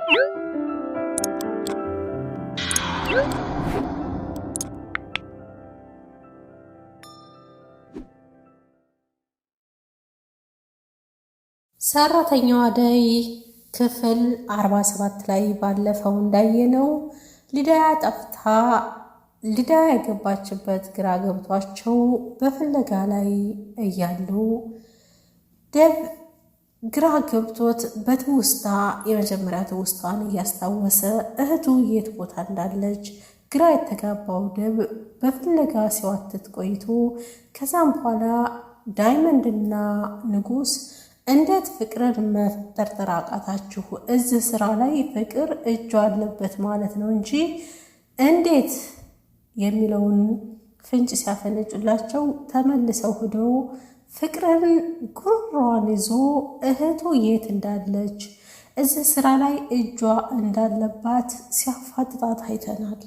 ሰራተኛዋ አደይ ክፍል 47 ላይ ባለፈው እንዳየነው ሊዲያ ጠፍታ ሊዲያ የገባችበት ግራ ገብቷቸው በፍለጋ ላይ እያሉ ደብ ግራ ገብቶት በትውስታ የመጀመሪያ ትውስታን እያስታወሰ እህቱ የት ቦታ እንዳለች ግራ የተጋባው ደብ በፍለጋ ሲዋትት ቆይቶ ከዛም በኋላ ዳይመንድና ንጉስ እንዴት ፍቅርን መጠርጠር አቃታችሁ? እዚህ ስራ ላይ ፍቅር እጁ አለበት ማለት ነው እንጂ እንዴት የሚለውን ፍንጭ ሲያፈነጩላቸው ተመልሰው ሄደው ፍቅርን ጉሮሯን ይዞ እህቱ የት እንዳለች እዚህ ስራ ላይ እጇ እንዳለባት ሲያፋጥጣት አይተናል።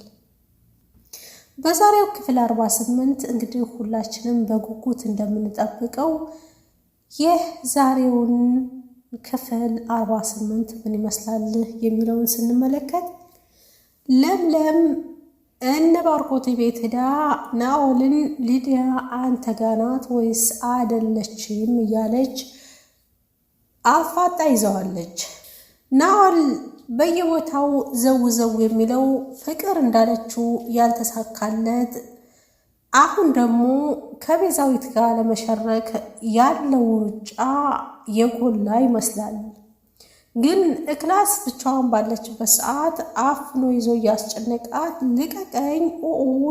በዛሬው ክፍል 48 እንግዲህ ሁላችንም በጉጉት እንደምንጠብቀው ይህ ዛሬውን ክፍል 48 ምን ይመስላል የሚለውን ስንመለከት ለምለም እነ ባርኮት ቤት ሄዳ ናኦልን ሊዲያ አንተ ጋ ናት ወይስ አይደለችም እያለች አፋጣ ይዘዋለች። ናኦል በየቦታው ዘው ዘው የሚለው ፍቅር እንዳለችው ያልተሳካለት አሁን ደግሞ ከቤዛዊት ጋር ለመሸረክ ያለው ሩጫ የጎላ ይመስላል። ግን ክላስ ብቻዋን ባለችበት ሰዓት አፍኖ ይዞ እያስጨነቃት ልቀቀኝ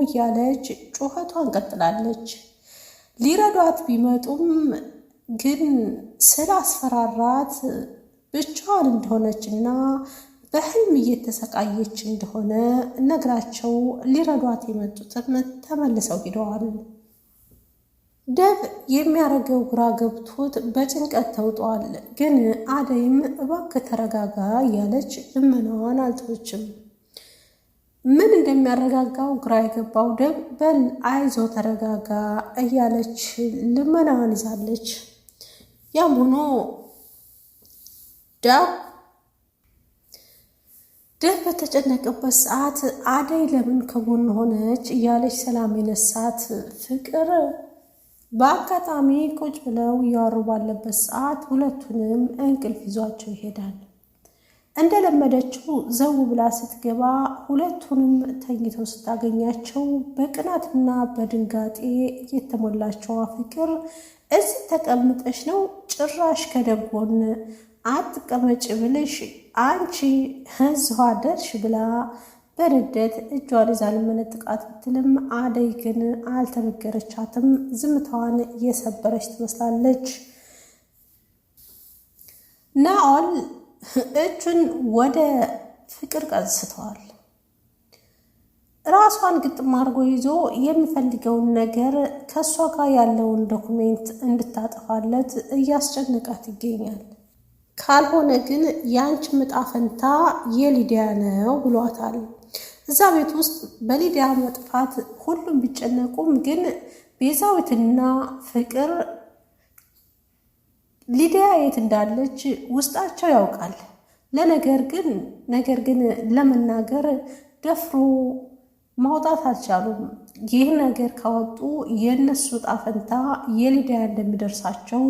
እያለች ጩኸቷን ቀጥላለች። ሊረዷት ቢመጡም ግን ስላስፈራራት ብቻዋን እንደሆነችና በህልም እየተሰቃየች እንደሆነ ነግራቸው ሊረዷት የመጡትም ተመልሰው ሂደዋል። ደብ የሚያደርገው ግራ ገብቶት በጭንቀት ተውጧል። ግን አደይም እባክህ ተረጋጋ እያለች ልመናዋን አልተወችም። ምን እንደሚያረጋጋው ግራ የገባው ደብ በል አይዞ ተረጋጋ እያለች ልመናዋን ይዛለች። ያም ሆኖ ደብ በተጨነቀበት ሰዓት አደይ ለምን ከጎን ሆነች እያለች ሰላም የነሳት ፍቅር በአጋጣሚ ቁጭ ብለው እያወሩ ባለበት ሰዓት ሁለቱንም እንቅልፍ ይዟቸው ይሄዳል። እንደለመደችው ዘው ብላ ስትገባ ሁለቱንም ተኝተው ስታገኛቸው በቅናትና በድንጋጤ የተሞላቸዋ ፍቅር እዚህ ተቀምጠሽ ነው ጭራሽ ከደብ ጎን አትቀመጭ ብልሽ አንቺ ህዝዋ ደርሽ ብላ በንዴት እጇን ይዛ ልመነጥቃት ብትልም አደይ ግን አልተበገረቻትም። ዝምታዋን እየሰበረች ትመስላለች። ናኦል እጁን ወደ ፍቅር ቀንስተዋል። ራሷን ግጥም አድርጎ ይዞ የሚፈልገውን ነገር ከእሷ ጋር ያለውን ዶኩሜንት እንድታጠፋለት እያስጨነቃት ይገኛል። ካልሆነ ግን ያንቺ ዕጣ ፈንታ የሊዲያ ነው ብሏታል። እዛ ቤት ውስጥ በሊዲያ መጥፋት ሁሉም ቢጨነቁም ግን ቤዛዊትና ፍቅር ሊዲያ የት እንዳለች ውስጣቸው ያውቃል። ነገር ግን ለመናገር ደፍሮ ማውጣት አልቻሉም። ይህ ነገር ካወጡ የእነሱ ዕጣ ፈንታ የሊዲያ እንደሚደርሳቸው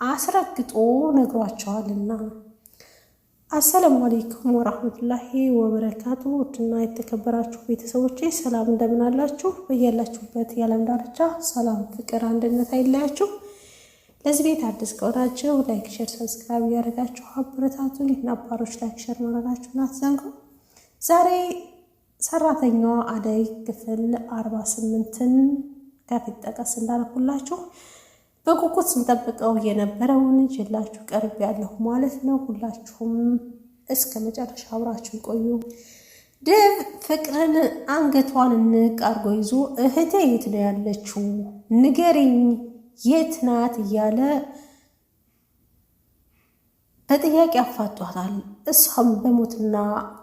አስረግጦ ነግሯቸዋልና። አሰላሙ አለይኩም ወራህመቱላሂ ወበረካቱ። ውድና የተከበራችሁ ቤተሰቦቼ ሰላም እንደምን አላችሁ? በያላችሁበት የዓለም ዳርቻ ሰላም፣ ፍቅር፣ አንድነት አይለያችሁ። ለዚህ ቤት አዲስ ከሆናችሁ ላይክ፣ ሼር፣ ሰብስክራይብ ያደርጋችሁ አበረታቱኝ። ነባሮች ላይክ፣ ሼር ማድረጋችሁን አትዘንጉ። ዛሬ ሰራተኛዋ አደይ ክፍል 48ን ከፊት ጠቀስ እንዳልኩላችሁ በጉጉት ስንጠብቀው የነበረውን ይዤላችሁ ቀርብ ያለሁ ማለት ነው። ሁላችሁም እስከ መጨረሻ አብራችሁ ቆዩ። ደብ ፍቅርን አንገቷን እንቅ አርጎ ይዞ እህቴ የት ነው ያለችው? ንገሪኝ፣ የት ናት? እያለ በጥያቄ አፋጧታል። እሷም በሞትና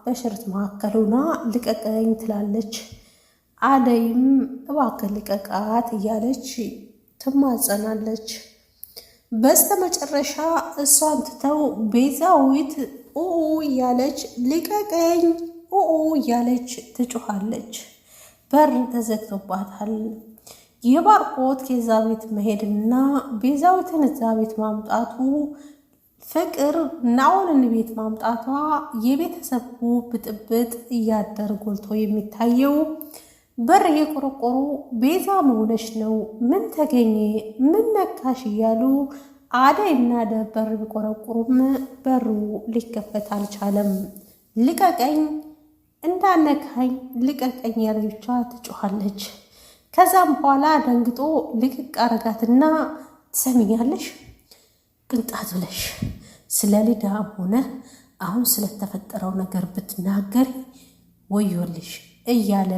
በሽረት መካከል ሆና ልቀቀኝ ትላለች። አደይም እባክህ ልቀቃት እያለች ትማጸናለች። በስተመጨረሻ እሷን ትተው ቤዛዊት ኡኡ እያለች ልቀቀኝ ኡኡ እያለች ትጮኻለች። በር ተዘግቶባታል። የባርኮት ከዛ ቤት መሄድና ቤዛዊትን እዛ ቤት ማምጣቱ ፍቅር ናኦልን ቤት ማምጣቷ የቤተሰቡ ብጥብጥ እያደር ጎልቶ የሚታየው በር የቆረቆሩ ቤዛ መሆነች ነው፣ ምን ተገኘ፣ ምን ነካሽ እያሉ አደይና በር ቢቆረቁሩም በሩ ሊከፈት አልቻለም። ልቀቀኝ፣ እንዳነካኝ ልቀቀኝ ያለ ብቻ ትጮኻለች። ከዛም በኋላ ደንግጦ ልቅቅ አረጋትና ትሰሚኛለሽ ቅንጣት ብለሽ ስለ ሊዳም ሆነ አሁን ስለተፈጠረው ነገር ብትናገሪ ወዮልሽ እያለ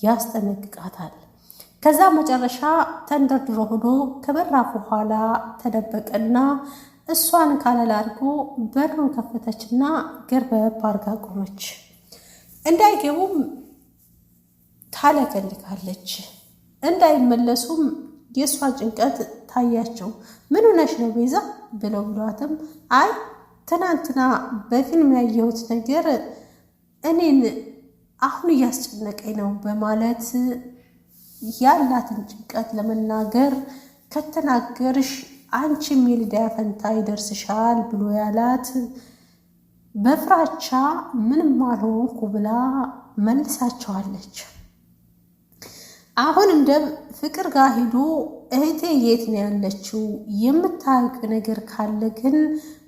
ያስጠነቅቃታል። ከዛ መጨረሻ ተንደርድሮ ሆኖ ከበራፉ ኋላ ተደበቀና እሷን ካለላ አድርጎ በሩን ከፈተችና ገርበብ አርጋ ቆመች። እንዳይገቡም ታለከልካለች። እንዳይመለሱም የእሷ ጭንቀት ታያቸው። ምን ሆነሽ ነው ቤዛ ብለው ብሏትም አይ ትናንትና በፊልም ያየሁት ነገር እኔን አሁን እያስጨነቀኝ ነው በማለት ያላትን ጭንቀት ለመናገር ከተናገርሽ አንቺም የሊዲያ ፈንታ ይደርስሻል ብሎ ያላት በፍራቻ ምንም አልሆንኩ ብላ መልሳቸዋለች። አሁንም ደም ፍቅር ጋር ሂዶ እህቴ የት ነው ያለችው? የምታውቅ ነገር ካለ ግን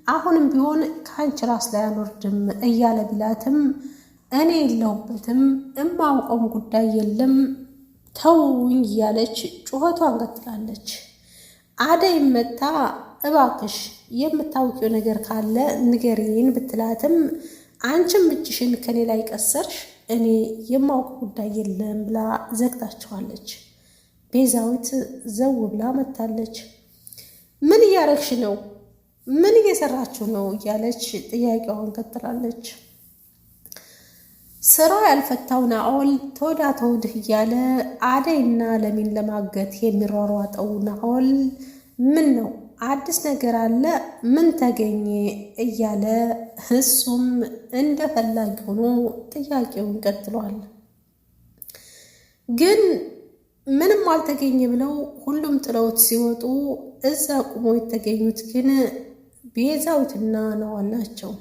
አሁንም ቢሆን ከአንቺ ራስ ላይ አልወርድም እያለ ቢላትም እኔ የለሁበትም እማውቀውም ጉዳይ የለም ተውኝ እያለች ጩኸቷን ቀጥላለች። አደይ መታ እባክሽ የምታውቂው ነገር ካለ ንገሪን ብትላትም አንቺም እጅሽን ከኔ ላይ ቀሰርሽ እኔ የማውቅ ጉዳይ የለም ብላ ዘግታቸዋለች። ቤዛዊት ዘው ብላ መታለች። ምን እያረግሽ ነው? ምን እየሰራችሁ ነው? እያለች ጥያቄዋን ቀጥላለች። ስራ ያልፈታው ናኦል ተወዳ ተወድህ እያለ አደይና ለሚን ለማገት የሚሯሯጠው ናኦል ምን ነው አዲስ ነገር አለ? ምን ተገኘ? እያለ እሱም እንደ ፈላጊ ሆኖ ጥያቄውን ቀጥሏል። ግን ምንም አልተገኘ ብለው ሁሉም ጥለውት ሲወጡ እዛ ቁሞ የተገኙት ግን ቤዛዊትና ናኦል ናቸው።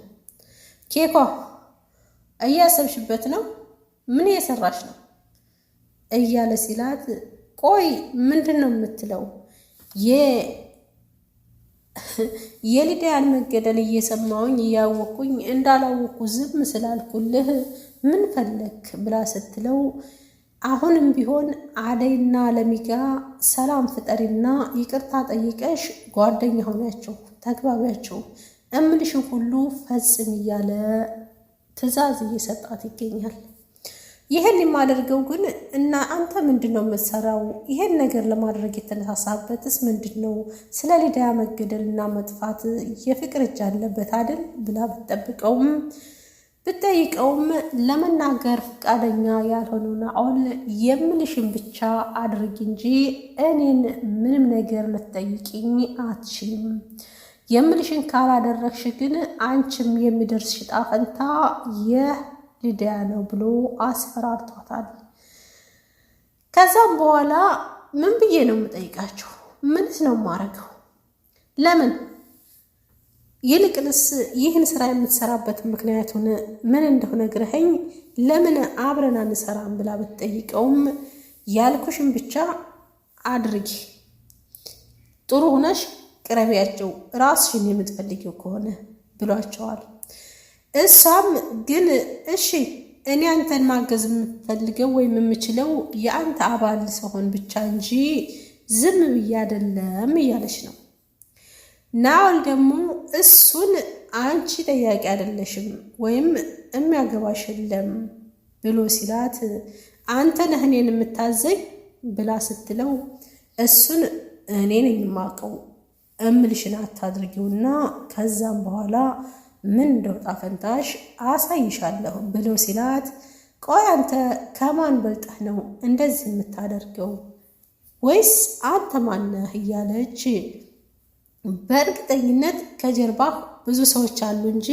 ኬኳ እያሰብሽበት ነው? ምን እየሰራሽ ነው? እያለ ሲላት ቆይ ምንድን ነው የምትለው? የሊዲያን መገደል እየሰማውኝ እያወኩኝ እንዳላወኩ ዝም ስላልኩልህ ምን ፈለክ ብላ ስትለው አሁንም ቢሆን አደይና ለሚጋ ሰላም ፍጠሪና ይቅርታ ጠይቀሽ ጓደኛ ሆናቸው ተግባቢያቸው እምልሽን ሁሉ ፈጽም እያለ ትዕዛዝ እየሰጣት ይገኛል። ይሄን የማደርገው ግን እና አንተ ምንድነው የምትሰራው? ይሄን ነገር ለማድረግ የተነሳሳበትስ ምንድነው? ስለ ሊዲያ መገደልና መጥፋት የፍቅር እጅ አለበት አይደል ብላ ብትጠይቀውም ለመናገር ፈቃደኛ ያልሆነው ናኦል የምልሽን ብቻ አድርግ እንጂ እኔን ምንም ነገር ልትጠይቂኝ አትችልም። የምልሽን ካላደረግሽ ግን አንቺም የሚደርስሽ ዕጣ ፈንታ ሊዲያ ነው ብሎ አስፈራርቷታል። ከዛም በኋላ ምን ብዬ ነው የምጠይቃችሁ? ምንስ ነው የማረገው? ለምን ይልቅንስ ይህን ስራ የምትሰራበት ምክንያቱን ምን እንደሆነ ግረኸኝ ለምን አብረን አንሰራም ብላ ብትጠይቀውም ያልኩሽን ብቻ አድርጊ፣ ጥሩ ሆነሽ ቅረቢያቸው ራስሽን የምትፈልጊው ከሆነ ብሏቸዋል። እሷም ግን እሺ እኔ አንተን ማገዝ የምትፈልገው ወይም የምችለው የአንተ አባል ሰሆን ብቻ እንጂ ዝም ብዬ አይደለም እያለች ነው። ናኦል ደግሞ እሱን አንቺ ጠያቂ አይደለሽም ወይም የሚያገባሽ የለም ብሎ ሲላት አንተ ነህ እኔን የምታዘኝ ብላ ስትለው እሱን እኔ ነኝ የማውቀው እምልሽን አታድርጊውና ከዛም በኋላ ምን እንደወጣ ፈንታሽ አሳይሻለሁ ብሎ ሲላት ቆይ አንተ ከማን በልጠህ ነው እንደዚህ የምታደርገው? ወይስ አንተ ማነህ? እያለች በእርግጠኝነት ከጀርባ ብዙ ሰዎች አሉ እንጂ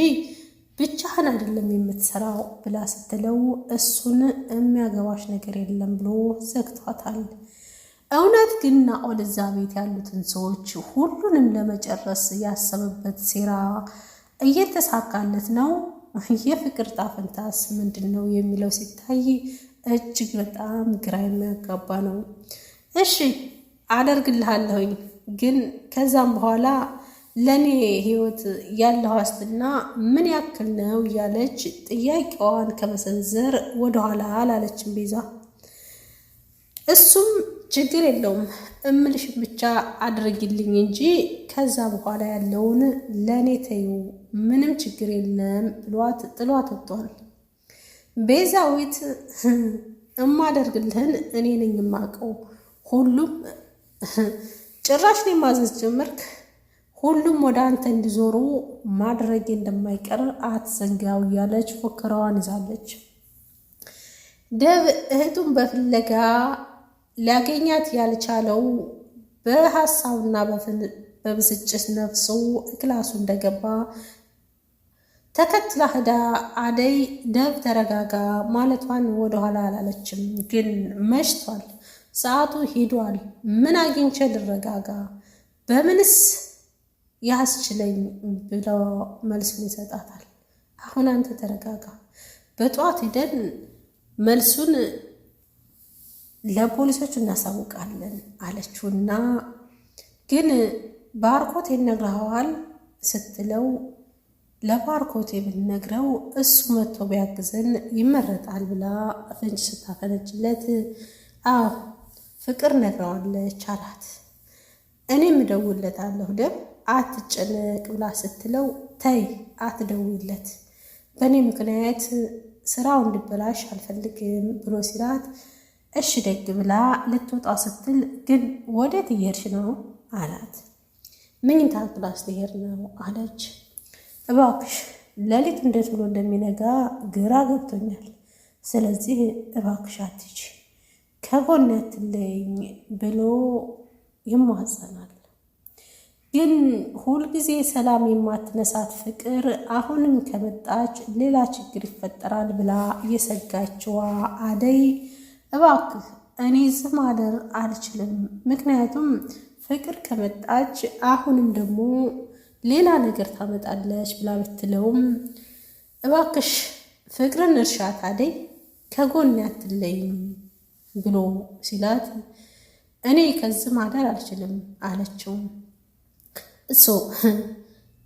ብቻህን አይደለም የምትሰራው ብላ ስትለው እሱን የሚያገባሽ ነገር የለም ብሎ ዘግቷታል። እውነት ግን ናኦል እዛ ቤት ያሉትን ሰዎች ሁሉንም ለመጨረስ ያሰበበት ሴራ እየተሳካለት ነው? የፍቅር ጣፈንታስ ምንድን ነው የሚለው ሲታይ እጅግ በጣም ግራ የሚያጋባ ነው። እሺ አደርግልሃለሁኝ፣ ግን ከዛም በኋላ ለእኔ ህይወት ያለው ዋስትና ምን ያክል ነው እያለች ጥያቄዋን ከመሰንዘር ወደኋላ አላለችም ቤዛ። እሱም ችግር የለውም እምልሽን ብቻ አድርጊልኝ እንጂ ከዛ በኋላ ያለውን ለእኔ ተዩ፣ ምንም ችግር የለም ብሏት ጥሏት ወጥቷል። ቤዛዊት እማደርግልህን እኔ ነኝ የማውቀው፣ ሁሉም ጭራሽ ነው ማዘዝ ጀመርክ፣ ሁሉም ወደ አንተ እንዲዞሩ ማድረጌ እንደማይቀር አትዘንጋው እያለች ፎከራዋን ይዛለች። ደብ እህቱን በፍለጋ ሊያገኛት ያልቻለው በሀሳብና በብስጭት ነፍሱ ክላሱ እንደገባ ተከትላ ሄዳ አደይ ደብ ተረጋጋ ማለቷን ወደኋላ አላለችም። ግን መሽቷል፣ ሰዓቱ ሂዷል። ምን አግኝቼ ልረጋጋ? በምንስ ያስችለኝ ብሎ መልሱን ይሰጣታል። አሁን አንተ ተረጋጋ፣ በጠዋት ሂደን መልሱን ለፖሊሶቹ እናሳውቃለን አለችውና ግን ባርኮቴ ይነግረዋል ስትለው ለባርኮቴ ብንነግረው እሱ መጥቶ ቢያግዘን ይመረጣል ብላ ፍንጭ ስታፈነጭለት አዎ ፍቅር ነግረዋለች አላት። እኔም እደውልለታለሁ ደም አትጨነቅ ብላ ስትለው ተይ አትደውይለት፣ በእኔ ምክንያት ስራው እንዲበላሽ አልፈልግም ብሎ ሲላት እሺ ደግ ብላ ልትወጣ ስትል ግን ወዴት እየሄድሽ ነው አላት። መኝታ ክላስ ልሄድ ነው አለች። እባክሽ ሌሊት እንዴት ብሎ እንደሚነጋ ግራ ገብቶኛል፣ ስለዚህ እባክሽ አትሂጂ፣ ከጎኔ አትለይኝ ብሎ ይማጸናል። ግን ሁልጊዜ ሰላም የማትነሳት ፍቅር አሁንም ከመጣች ሌላ ችግር ይፈጠራል ብላ የሰጋችዋ አደይ እባክህ እኔ እዚህ ማደር አልችልም፣ ምክንያቱም ፍቅር ከመጣች አሁንም ደግሞ ሌላ ነገር ታመጣለች ብላ ብትለውም እባክሽ ፍቅርን እርሻት አደይ ከጎን አትለይም ብሎ ሲላት እኔ ከዚህ ማደር አልችልም አለችው። እሱ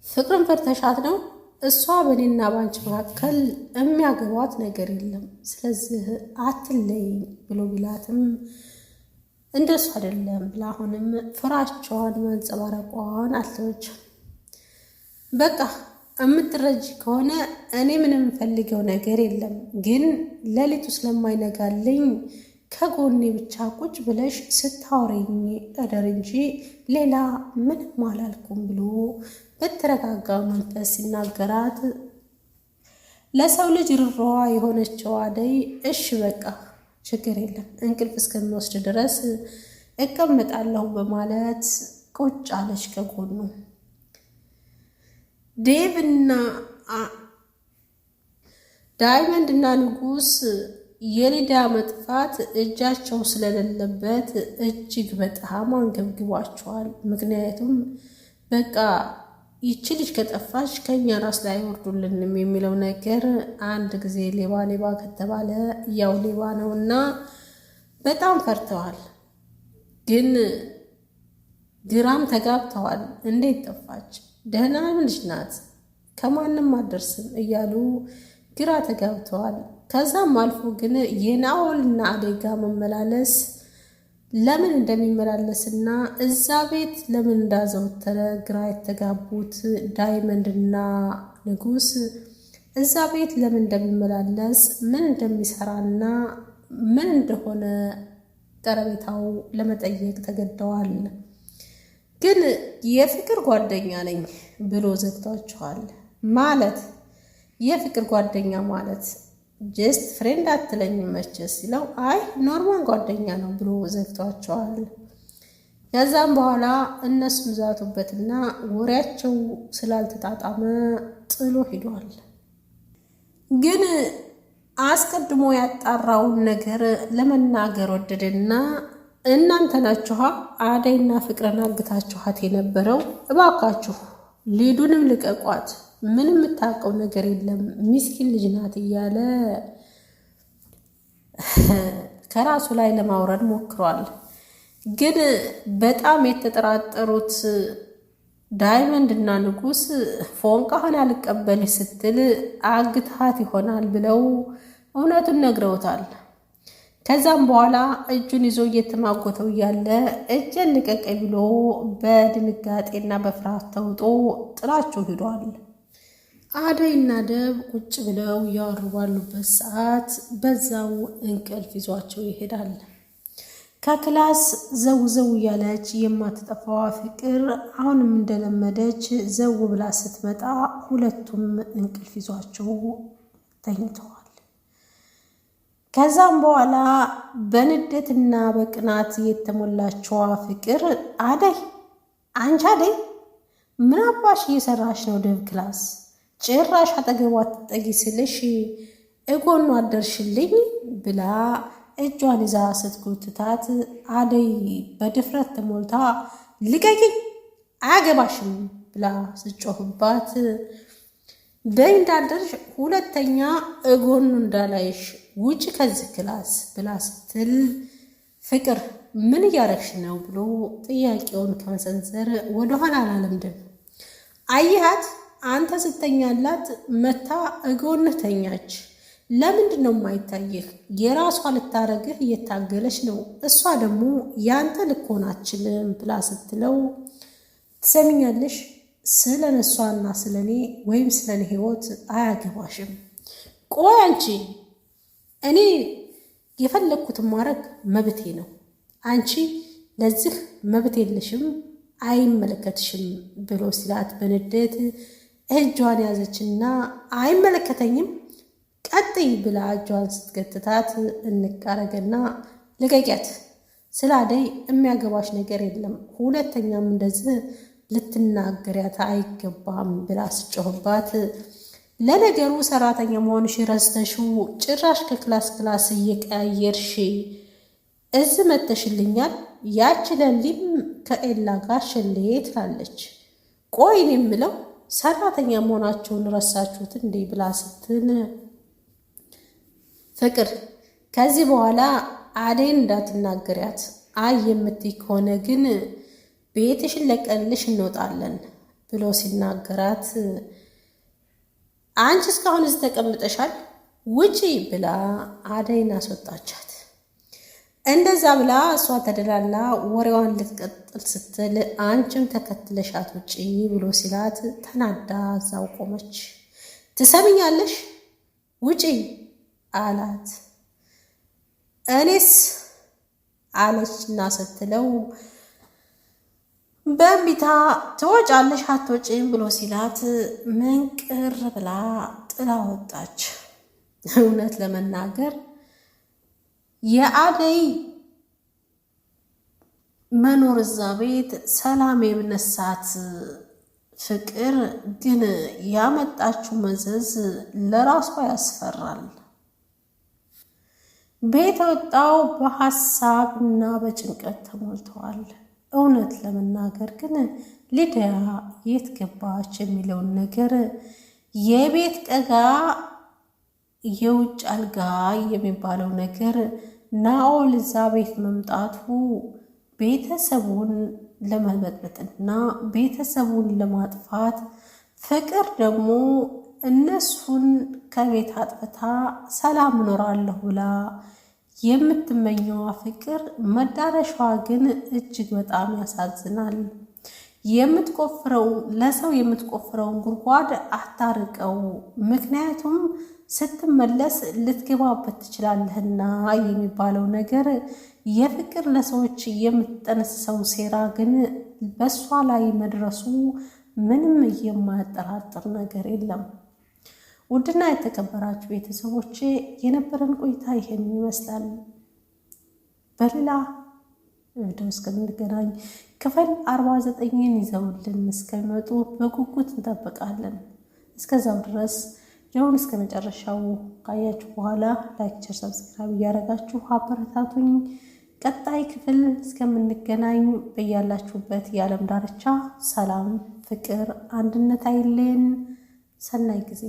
ፍቅርን ፈርተሻት ነው? እሷ በእኔና ባንቺ መካከል የሚያገባት ነገር የለም፣ ስለዚህ አትለይም ብሎ ቢላትም እንደሱ አይደለም ብላ አሁንም ፍራቸዋን ማንጸባረቋን አልተወችም። በቃ የምትረጂ ከሆነ እኔ ምንም የምፈልገው ነገር የለም፣ ግን ሌሊቱ ስለማይነጋልኝ ከጎኔ ብቻ ቁጭ ብለሽ ስታወሪኝ እደር እንጂ ሌላ ምንም አላልኩም ብሎ በተረጋጋ መንፈስ ሲናገራት ለሰው ልጅ ርሯ የሆነችው አደይ እሺ በቃ ችግር የለም እንቅልፍ እስከሚወስድ ድረስ እቀመጣለሁ በማለት ቁጭ አለች ከጎኑ። ዴቭና ዳይመንድ እና ንጉስ የሊዳ መጥፋት እጃቸው ስለሌለበት እጅግ በጣም አንገብግቧቸዋል። ምክንያቱም በቃ ይቺ ልጅ ከጠፋች ከኛ ራስ ላይ አይወርዱልንም የሚለው ነገር አንድ ጊዜ ሌባ ሌባ ከተባለ ያው ሌባ ነውና በጣም ፈርተዋል። ግን ግራም ተጋብተዋል። እንዴት ጠፋች? ደህና ልጅ ናት፣ ከማንም አደርስም እያሉ ግራ ተጋብተዋል። ከዛም አልፎ ግን የናኦልና አደይ ጋ መመላለስ ለምን እንደሚመላለስና እዛ ቤት ለምን እንዳዘወተረ ግራ የተጋቡት ዳይመንድና ንጉስ እዛ ቤት ለምን እንደሚመላለስ ምን እንደሚሰራና ምን እንደሆነ ቀረቤታው ለመጠየቅ ተገደዋል። ግን የፍቅር ጓደኛ ነኝ ብሎ ዘግቷቸዋል። ማለት የፍቅር ጓደኛ ማለት ጀስት ፍሬንድ አትለኝ መቼስ ሲለው አይ ኖርማል ጓደኛ ነው ብሎ ዘግቷቸዋል። ከዛም በኋላ እነሱም ዛቱበትና ወሬያቸው ስላልተጣጣመ ጥሎ ሂዷል። ግን አስቀድሞ ያጣራውን ነገር ለመናገር ወደደና እናንተ ናችኋ አደይና ፍቅርን አግታችኋት የነበረው? እባካችሁ ሊዱንም ልቀቋት፣ ምንም የምታውቀው ነገር የለም ሚስኪን ልጅ ናት እያለ ከራሱ ላይ ለማውረድ ሞክሯል። ግን በጣም የተጠራጠሩት ዳይመንድ እና ንጉስ ፎንቃህን አልቀበልህ ስትል አግታት ይሆናል ብለው እውነቱን ነግረውታል። ከዛም በኋላ እጁን ይዞ እየተማጎተው እያለ እጄን ልቀቀኝ ብሎ በድንጋጤና በፍርሃት ተውጦ ጥላቸው ሂዷል። አደይና ደብ ቁጭ ብለው እያወሩ ባሉበት ሰዓት በዛው እንቅልፍ ይዟቸው ይሄዳል። ከክላስ ዘው ዘው እያለች የማትጠፋዋ ፍቅር አሁንም እንደለመደች ዘው ብላ ስትመጣ ሁለቱም እንቅልፍ ይዟቸው ተኝተዋል። ከዛም በኋላ በንዴትና በቅናት የተሞላችዋ ፍቅር አደይ፣ አንቺ አደይ ምን አባሽ እየሰራሽ ነው? ደብ ክላስ ጭራሽ አጠገቧ ትጠጊ ስልሽ እጎኗ አደርሽልኝ ብላ እጇን ይዛ ስትጎትታት አደይ በድፍረት ተሞልታ ልቀቂኝ አያገባሽም ብላ ስጮህባት በይ እንዳደርሽ ሁለተኛ እጎኑ እንዳላይሽ ውጭ ከዚህ ክላስ ብላ ስትል ፍቅር ምን እያረግሽ ነው ብሎ ጥያቄውን ከመሰንዘር ወደኋላ አላለምድም። አየሃት አንተ ስተኛላት መታ እጎንህ ተኛች። ለምንድን ነው የማይታይህ? የራሷ ልታረግህ እየታገለች ነው። እሷ ደግሞ ያንተ ልኮን አችልም ብላ ስትለው ትሰሚኛለሽ፣ ስለ እሷና ስለ እኔ ወይም ስለ እኔ ህይወት አያገባሽም። ቆይ አንቺ እኔ የፈለግኩትን ማድረግ መብቴ ነው። አንቺ ለዚህ መብት የለሽም፣ አይመለከትሽም ብሎ ሲላት በንዴት እጇን ያዘችና አይመለከተኝም ቀጥይ ብላ እጇን ስትገትታት እንቃረገና ልቀቂያት፣ ስለ አደይ የሚያገባሽ ነገር የለም፣ ሁለተኛም እንደዚህ ልትናገሪያት አይገባም ብላ ስጮህባት ለነገሩ ሰራተኛ መሆንሽ ረስተሽው ጭራሽ ከክላስ ክላስ እየቀያየርሽ እዚህ መተሽልኛል። ያች ለሊም ከኤላ ጋር ሸሌ ትላለች። ቆይ እኔ የምለው ሰራተኛ መሆናቸውን ረሳችሁት እንዴ ብላ ስትል ፍቅር ከዚህ በኋላ አደይን እንዳትናገሪያት፣ አይ የምትይ ከሆነ ግን ቤትሽን ለቀንልሽ እንወጣለን ብሎ ሲናገራት አንቺ እስካሁን እዚህ ተቀምጠሻል ውጪ ብላ አደይን አስወጣቻት። እንደዛ ብላ እሷ ተደላላ ወሬዋን ልትቀጥል ስትል አንቺም ተከትለሻት ውጪ ብሎ ሲላት ተናዳ እዛው ቆመች። ትሰሚኛለሽ ውጪ አላት። እኔስ አለችና ስትለው በእንቢታ ትወጫለሽ አትወጪም ብሎ ሲላት ምንቅር ብላ ጥላ ወጣች። እውነት ለመናገር የአደይ መኖር እዛ ቤት ሰላም የምነሳት ፍቅር ግን ያመጣችው መዘዝ ለራሷ ያስፈራል። ቤት ወጣው በሐሳብ እና በጭንቀት ተሞልተዋል። እውነት ለመናገር ግን ሊዲያ የት ገባች የሚለውን ነገር የቤት ቀጋ የውጭ አልጋ የሚባለው ነገር ናኦል እዛ ቤት መምጣቱ ቤተሰቡን ለመበጥበጥና ቤተሰቡን ለማጥፋት ፍቅር ደግሞ እነሱን ከቤት አጥፍታ ሰላም እኖራለሁ ብላ የምትመኘዋ ፍቅር መዳረሻዋ ግን እጅግ በጣም ያሳዝናል። የምትቆፍረው ለሰው የምትቆፍረውን ጉድጓድ አታርቀው፣ ምክንያቱም ስትመለስ ልትገባበት ትችላለህና የሚባለው ነገር የፍቅር ለሰዎች የምትጠነስሰው ሴራ ግን በሷ ላይ መድረሱ ምንም የማያጠራጥር ነገር የለም። ውድና የተከበራችሁ ቤተሰቦቼ የነበረን ቆይታ ይሄን ይመስላል። በሌላ ቪዲዮ እስከምንገናኝ ክፍል 49ን ይዘውልን እስከሚመጡ በጉጉት እንጠብቃለን። እስከዛው ድረስ ቪዲዮውን እስከ መጨረሻው ካያችሁ በኋላ ላይክ፣ ሼር፣ ሰብስክራይብ እያደረጋችሁ አበረታቱኝ። ቀጣይ ክፍል እስከምንገናኝ በያላችሁበት የዓለም ዳርቻ ሰላም፣ ፍቅር፣ አንድነት አይለየን። ሰናይ ጊዜ